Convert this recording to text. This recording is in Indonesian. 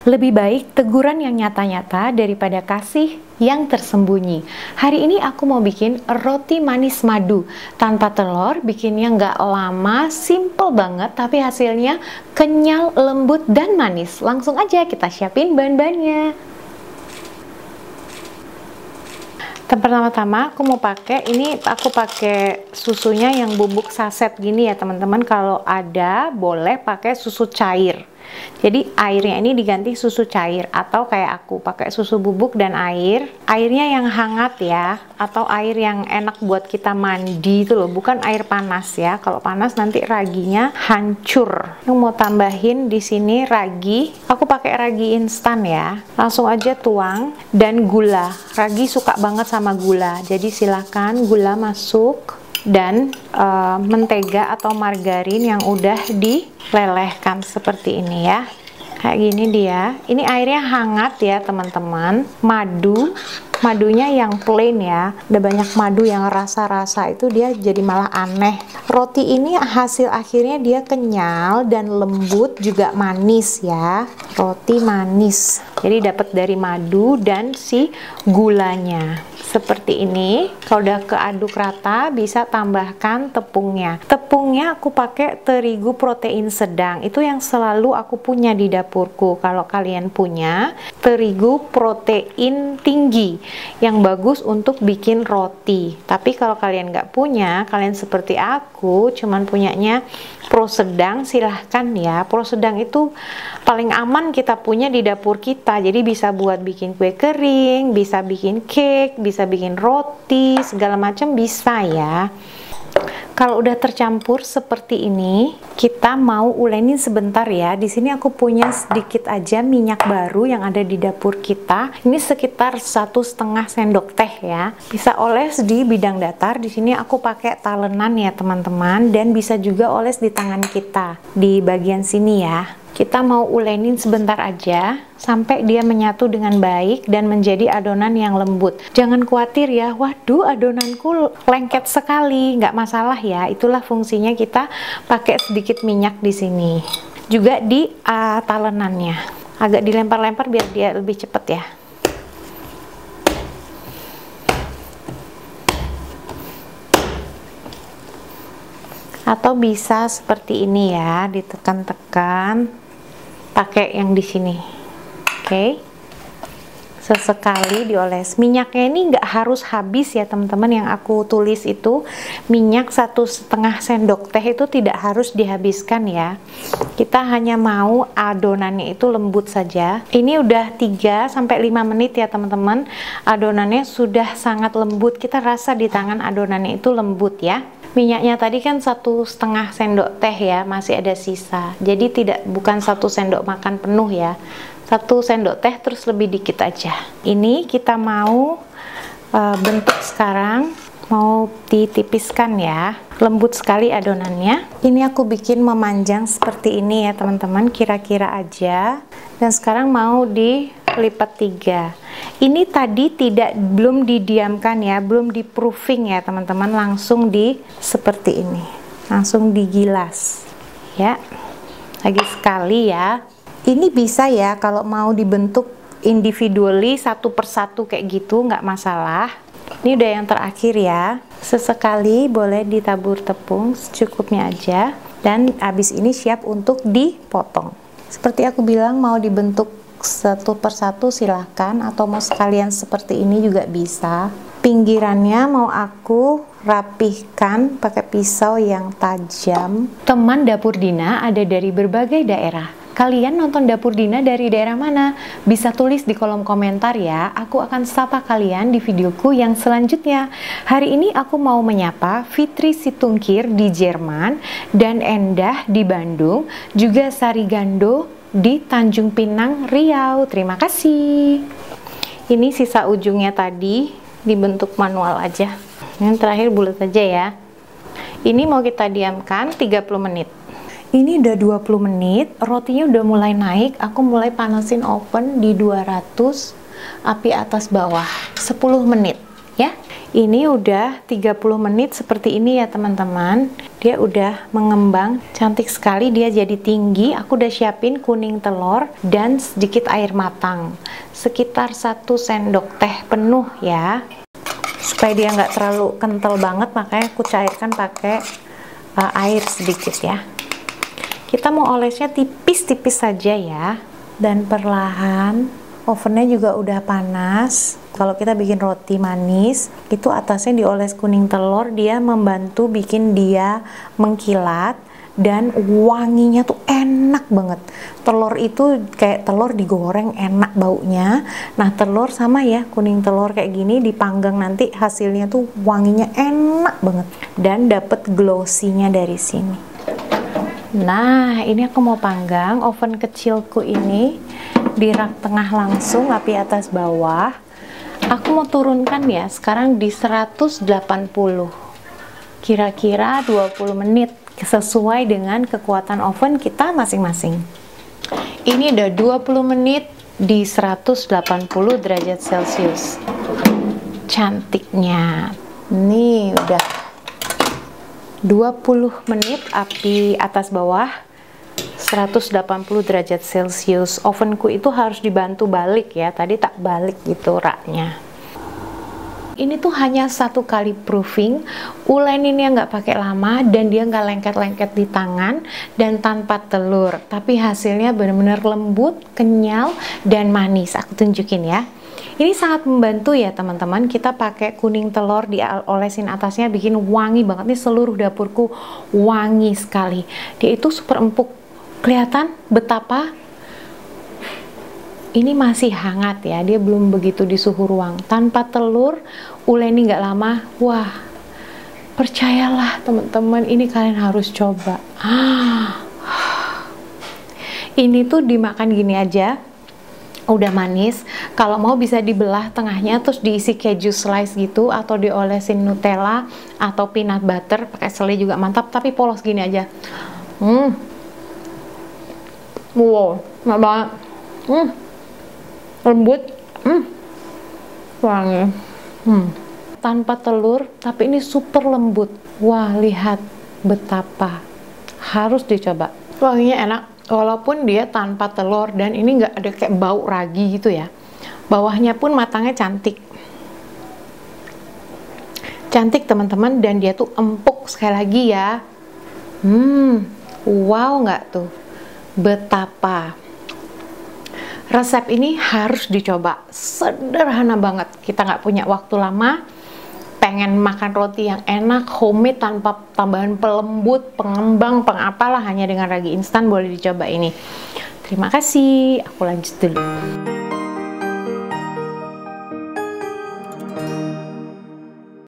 Lebih baik teguran yang nyata-nyata daripada kasih yang tersembunyi. Hari ini aku mau bikin roti manis madu tanpa telur, bikinnya nggak lama, simple banget, tapi hasilnya kenyal, lembut, dan manis. Langsung aja kita siapin bahan-bahannya. Pertama-tama aku pakai susunya yang bubuk saset gini ya teman-teman. Kalau ada boleh pakai susu cair. Jadi airnya ini diganti susu cair, atau kayak aku pakai susu bubuk dan airnya yang hangat ya, atau air yang enak buat kita mandi itu loh, bukan air panas ya. Kalau panas nanti raginya hancur. Yang mau tambahin di sini ragi, aku pakai ragi instan ya. Langsung aja tuang, dan gula. Ragi suka banget sama gula, jadi silahkan gula masuk, dan mentega atau margarin yang udah dilelehkan seperti ini ya. Kayak gini dia. Ini airnya hangat ya teman-teman. Madunya yang plain ya. Ada banyak madu yang rasa-rasa itu dia jadi malah aneh. Roti ini hasil akhirnya dia kenyal dan lembut, juga manis ya. Roti manis. Jadi dapat dari madu dan si gulanya. Seperti ini. Kalau udah keaduk rata, bisa tambahkan tepungnya. Tepungnya aku pakai terigu protein sedang. Itu yang selalu aku punya di dapurku. Kalau kalian punya terigu protein tinggi, yang bagus untuk bikin roti. Tapi kalau kalian nggak punya, kalian seperti aku, cuman punyanya pro sedang, silahkan ya. Pro sedang itu paling aman kita punya di dapur kita. Jadi bisa buat bikin kue kering, bisa bikin cake, bisa bikin roti, segala macam bisa ya. Kalau udah tercampur seperti ini, kita mau ulenin sebentar ya. Di sini aku punya sedikit aja minyak baru yang ada di dapur kita. Ini sekitar 1,5 sendok teh ya. Bisa oles di bidang datar. Di sini aku pakai talenan ya teman-teman, dan bisa juga oles di tangan kita di bagian sini ya. Kita mau ulenin sebentar aja sampai dia menyatu dengan baik dan menjadi adonan yang lembut. Jangan khawatir ya, waduh adonanku lengket sekali, nggak masalah ya. Itulah fungsinya kita pakai sedikit minyak di sini. Juga di talenannya, agak dilempar-lempar biar dia lebih cepet ya. Atau bisa seperti ini ya, ditekan-tekan. Pakai yang di sini, oke. Sesekali dioles. Minyaknya ini nggak harus habis ya teman-teman. Yang aku tulis itu minyak 1,5 sendok teh itu tidak harus dihabiskan ya. Kita hanya mau adonannya itu lembut saja. Ini udah 3-5 menit ya teman-teman. Adonannya sudah sangat lembut. Kita rasa di tangan adonannya itu lembut ya. Minyaknya tadi kan 1,5 sendok teh ya, masih ada sisa. Jadi bukan 1 sendok makan penuh ya. 1 sendok teh terus lebih dikit aja. Ini kita mau bentuk sekarang, mau ditipiskan ya. Lembut sekali adonannya. Ini aku bikin memanjang seperti ini ya teman-teman, kira-kira aja. Dan sekarang mau dilipat 3. Ini tadi belum didiamkan ya, belum di proofing ya teman-teman, langsung seperti ini, langsung digilas ya. Lagi sekali ya. Ini bisa ya kalau mau dibentuk individually satu persatu kayak gitu, nggak masalah. Ini udah yang terakhir ya. Sesekali boleh ditabur tepung secukupnya aja, dan habis ini siap untuk dipotong. Seperti aku bilang, mau dibentuk satu persatu silahkan, atau mau sekalian seperti ini juga bisa. Pinggirannya mau aku rapihkan pakai pisau yang tajam. Teman Dapur Dina ada dari berbagai daerah. Kalian nonton Dapur Dina dari daerah mana? Bisa tulis di kolom komentar ya. Aku akan sapa kalian di videoku yang selanjutnya. Hari ini aku mau menyapa Fitri Situngkir di Jerman, dan Endah di Bandung, juga Sari Gando di Tanjung Pinang, Riau. Terima kasih. Ini sisa ujungnya tadi dibentuk manual aja. Yang terakhir bulat aja ya. Ini mau kita diamkan 30 menit. Ini udah 20 menit, rotinya udah mulai naik. Aku mulai panasin oven di 200, api atas bawah, 10 menit. ya. Ini udah 30 menit seperti ini ya teman-teman. Dia udah mengembang, cantik sekali, dia jadi tinggi. Aku udah siapin kuning telur dan sedikit air matang, sekitar 1 sendok teh penuh ya. Supaya dia nggak terlalu kental banget, makanya aku cairkan pakai air sedikit ya. Kita mau olesnya tipis-tipis saja ya. Dan perlahan, ovennya juga udah panas. Kalau kita bikin roti manis, itu atasnya dioles kuning telur, dia membantu bikin dia mengkilat dan wanginya tuh enak banget. Telur itu kayak telur digoreng, enak baunya. Nah, telur sama ya, kuning telur kayak gini dipanggang nanti hasilnya tuh wanginya enak banget dan dapet glossy-nya dari sini. Nah, ini aku mau panggang. Oven kecilku ini di rak tengah langsung, api atas bawah. Aku mau turunkan ya sekarang di 180, kira-kira 20 menit sesuai dengan kekuatan oven kita masing-masing. Ini udah 20 menit di 180 derajat Celcius. Cantiknya nih, udah 20 menit api atas bawah 180 derajat Celcius. Ovenku itu harus dibantu balik ya, tadi tak balik gitu raknya. Ini tuh hanya 1 kali proofing, uleninnya nggak pakai lama dan dia nggak lengket-lengket di tangan dan tanpa telur, tapi hasilnya benar-benar lembut, kenyal, dan manis. Aku tunjukin ya. Ini sangat membantu ya teman-teman, kita pakai kuning telur diolesin atasnya bikin wangi banget. Nih seluruh dapurku wangi sekali, dia itu super empuk. Kelihatan betapa ini masih hangat ya, dia belum begitu di suhu ruang. Tanpa telur, uleni nggak lama. Wah, percayalah teman-teman, ini kalian harus coba. Ini tuh dimakan gini aja udah manis. Kalau mau bisa dibelah tengahnya terus diisi keju slice gitu, atau diolesin Nutella atau peanut butter, pakai selai juga mantap, tapi polos gini aja. Wow, enak banget. Lembut, wangi. Tanpa telur, tapi ini super lembut. Wah, lihat betapa, harus dicoba. Wanginya enak, walaupun dia tanpa telur, dan ini nggak ada kayak bau ragi gitu ya. Bawahnya pun matangnya cantik. Cantik teman-teman, dan dia tuh empuk sekali lagi ya. Wow nggak tuh? Betapa. Resep ini harus dicoba, sederhana banget. Kita nggak punya waktu lama, pengen makan roti yang enak, homemade, tanpa tambahan pelembut, pengembang, pengapalah, hanya dengan ragi instan, boleh dicoba ini. Terima kasih, aku lanjut dulu.